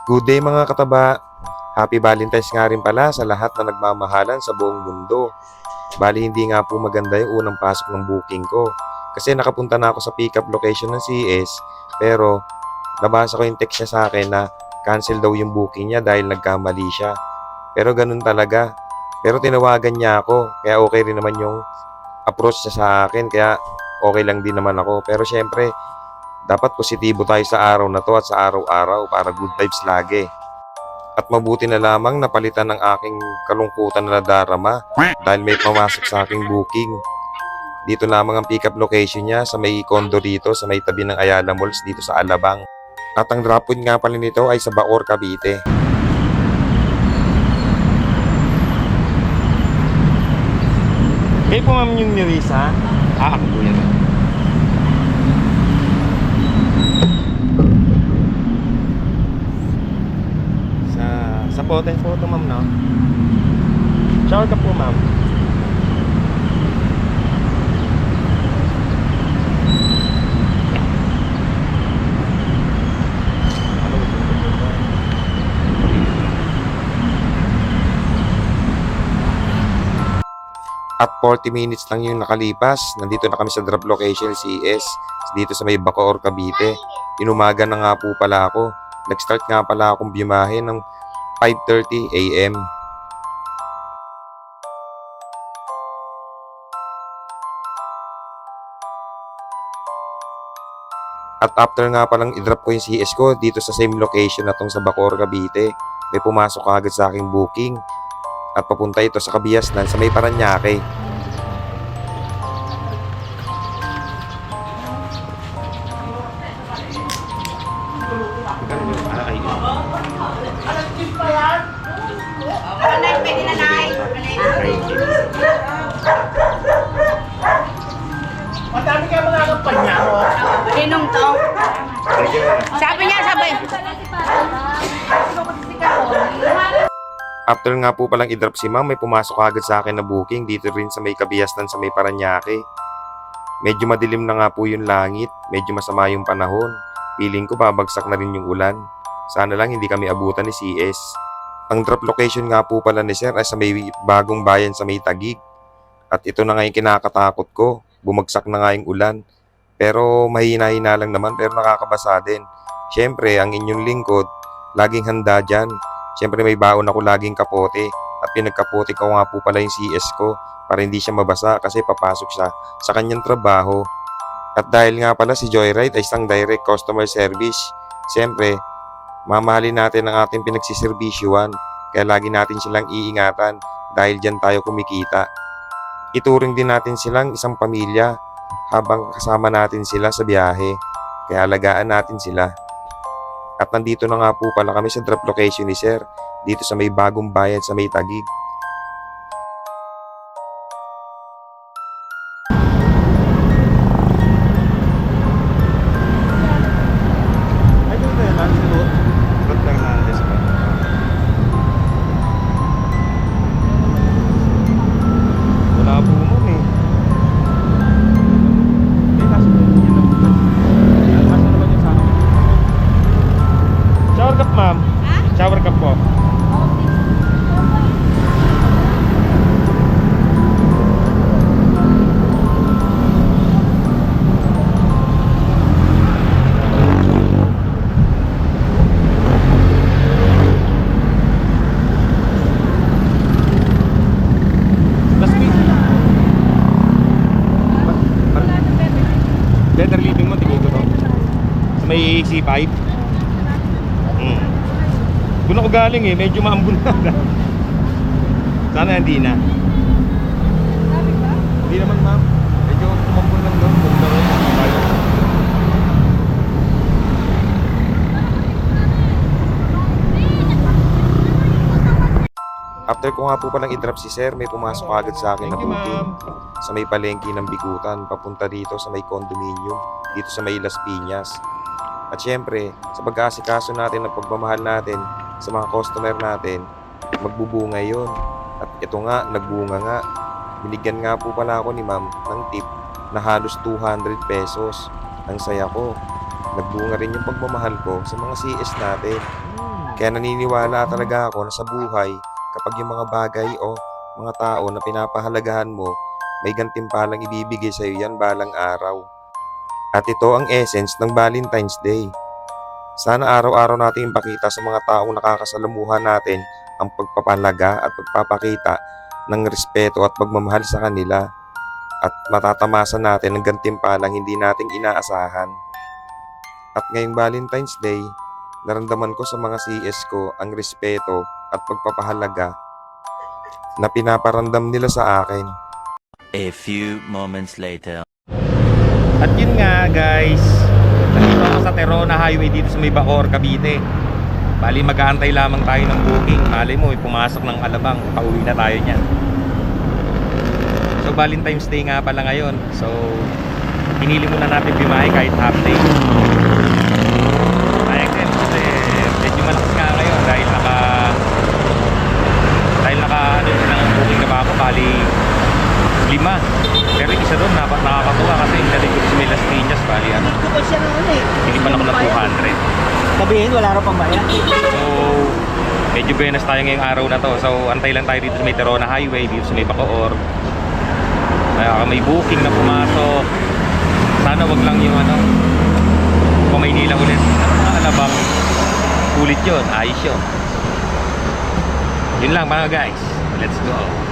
Good day mga kataba! Happy Valentine's nga rin pala sa lahat na nagmamahalan sa buong mundo. Bali hindi nga po maganda yung unang pasok ng booking ko. Kasi nakapunta na ako sa pick-up location ng CS, pero nabasa ko yung text niya sa akin na cancel daw yung booking niya dahil nagkamali siya. Pero ganun talaga. Pero tinawagan niya ako, kaya okay rin naman yung approach niya sa akin, kaya okay lang din naman ako. Pero syempre, dapat positibo tayo sa araw na to at sa araw-araw para good vibes lagi. At mabuti na lamang napalitan ng aking kalungkutan na nadarama dahil may pumasok sa aking booking. Dito lamang ang pick-up location niya sa may condo dito sa may tabi ng Ayala Malls dito sa Alabang. At ang drop point nga pala nito ay sa Bacoor, Cavite. Kayo po ma'am yung Nerissa? Ako po yan. Sa photo ma'am, no? Shower ka po ma'am. At 40 minutes lang yung nakalipas, nandito na kami sa drop location CS, dito sa may Bacoor, Cavite. Inumaga na nga po pala ako. Nag-start nga pala akong biyahe ng 5:30 AM. At after nga palang i-drop ko yung CS ko dito sa same location na tong sa Bacoor, Cavite, may pumasok agad sa aking booking. At papunta ito sa Kabiasnan sa may Paranaque. Pwede na nai. Madami kayo mga kampanya mo. Sinong to? Sabi niya, sabi. After nga po palang i-drop si ma'am, may pumasok agad sa akin na booking dito rin sa may Kabiasnan sa may Paranaque. Medyo madilim na nga po yung langit, medyo masama yung panahon. Feeling ko babagsak na rin yung ulan. Sana lang hindi kami abutan ni CS. Ang drop location nga po pala ni Sir ay sa may bagong bayan sa may Taguig. At ito na nga yung kinakatakot ko, bumagsak na nga yung ulan. Pero mahina-hina lang naman pero nakakabasa din. Siyempre, ang inyong lingkod, laging handa dyan. Siyempre may baon ako laging kapote at pinagkapote ko nga po pala yung CS ko para hindi siya mabasa kasi papasok siya sa kanyang trabaho. At dahil nga pala si Joyride ay isang direct customer service, siyempre mamahalin natin ang ating pinagsiservisyuhan kaya lagi natin silang iingatan dahil dyan tayo kumikita. Ituring din natin silang isang pamilya habang kasama natin sila sa biyahe kaya alagaan natin sila. At nandito na nga po pala kami sa drop location ni Sir, dito sa may bagong bayan sa may Taguig. Ay, doon tayo lang. Root lang na alis pa. Wala po ma'am eh. Nasa naman yung sa akin. Shower cup ma'am. Shower cup po. Leather living mo, tingin ko to. Sa may C5. Doon ako galing eh, medyo maambun na. Sana hindi na. Hindi naman ma'am. Medyo kumambun lang doon. After ko nga po palang i-drop si Sir, may pumasok agad sa akin na Thank you booking ma'am. sa may palengke ng Bikutan, papunta dito sa may condominium, dito sa may Las Piñas. At syempre, sa pag-aasikaso natin ng pagmamahal natin sa mga customer natin, magbubunga yon. At ito nga, nagbunga nga. Binigyan nga po pala ako ni ma'am ng tip na halos 200 pesos. Ang saya ko. Nagbunga rin yung pagmamahal ko sa mga CS natin. Kaya naniniwala talaga ako na sa buhay, kapag yung mga bagay o mga tao na pinapahalagahan mo, may gantimpalang ibibigay sa iyo yan balang araw. At ito ang essence ng Valentine's Day. Sana araw-araw natin ipakita sa mga taong nakakasalamuhan natin ang pagpapahalaga at pagpapakita ng respeto at pagmamahal sa kanila. At matatamasa natin ang gantimpalang hindi nating inaasahan. At ngayong Valentine's Day, naramdaman ko sa mga CS ko ang respeto at pagpapahalaga na pinaparamdam nila sa akin. A few moments later. At yun nga guys, nandito ako sa Terona Highway dito sa may Bacoor, Cavite. Bali mag-aantay lamang tayo ng booking. Malay mo, pumasok ng Alabang, pauwi na tayo niyan. So Valentine's Day nga pala ngayon. So pinili muna natin bimahe kahit half day. Sayang din kasi medyo malakas nga ngayon dahil naka ano ng booking na ba ako, bali 5. Pero yung isa doon nakakatuwa kasi yung dating ko sa may Las Piñas, bali ano, Ito siya ng ano eh. hindi pa ako ng 200. Sabihin, wala rin pang bayan. So medyo buenas tayo ngayong araw na to. So antay lang tayo dito sa may Terona Highway, dito sa may Bacoor. Kaya may booking na pumasok. Sana wag lang yung ano, kung Maynila ulit. Alabang ulit yun, ayos yun. Yun lang mga guys, let's go.